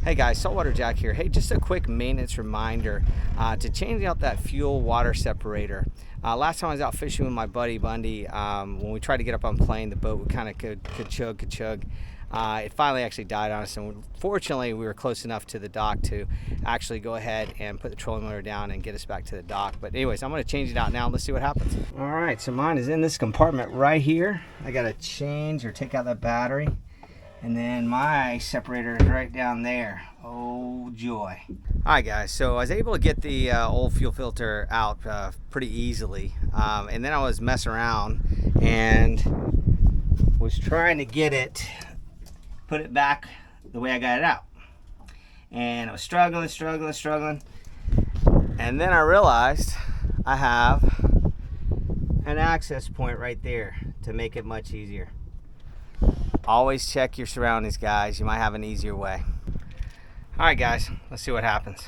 Hey guys, Saltwater Jack here. Hey, just a quick maintenance reminder to change out that fuel water separator. Last time I was out fishing with my buddy Bundy, when we tried to get up on plane, the boat would kind of could chug. It finally actually died on us, and fortunately we were close enough to the dock to actually go ahead and put the trolling motor down and get us back to the dock. But anyways, I'm going to change it out now. Let's see what happens. All right, so mine is in this compartment right here. I got to change or take out that battery. And then my separator is right down there. Oh joy. Alright guys, so I was able to get the old fuel filter out pretty easily. And then I was messing around and was trying to get it, put it back the way I got it out. And I was struggling. And then I realized I have an access point right there to make it much easier. Always check your surroundings, guys. You might have an easier way. All right, guys, let's see what happens.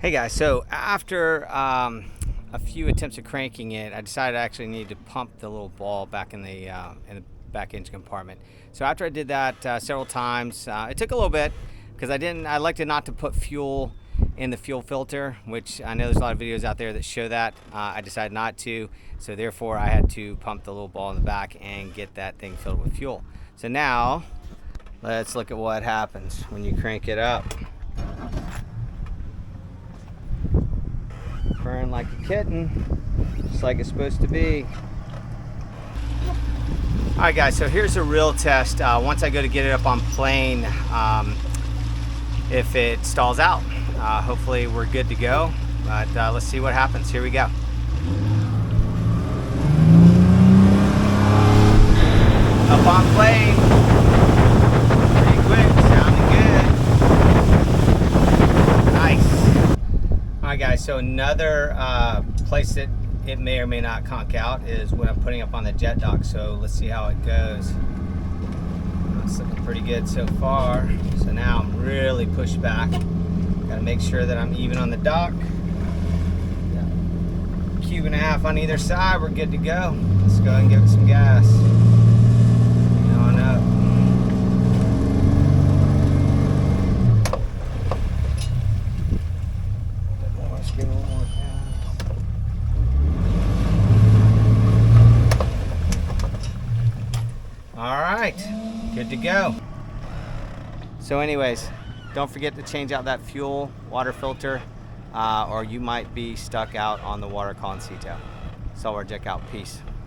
Hey guys, so after a few attempts at cranking it, I decided I actually needed to pump the little ball back in the back engine compartment. So after I did that several times, it took a little bit because I liked it not to put fuel in the fuel filter, which I know there's a lot of videos out there that show that. I decided not to, so therefore I had to pump the little ball in the back and get that thing filled with fuel. So now let's look at what happens when you crank it up. Purring like a kitten, just like it's supposed to be. All right guys, so here's a real test. Once I go to get it up on plane, if it stalls out. Hopefully we're good to go, but let's see what happens. Here we go. Up on plane. Pretty quick, sounding good. Nice. Alright guys, so another place that it may or may not conk out is when I'm putting up on the jet dock. So let's see how it goes. It's looking pretty good so far. So now I'm really pushed back. Got to make sure that I'm even on the dock. Cube and a half on either side. We're good to go. Let's go and give it some gas. Get on up. Alright, good to go. So anyways, don't forget to change out that fuel water filter or you might be stuck out on the water Concito. Saltwater Jack out. Peace.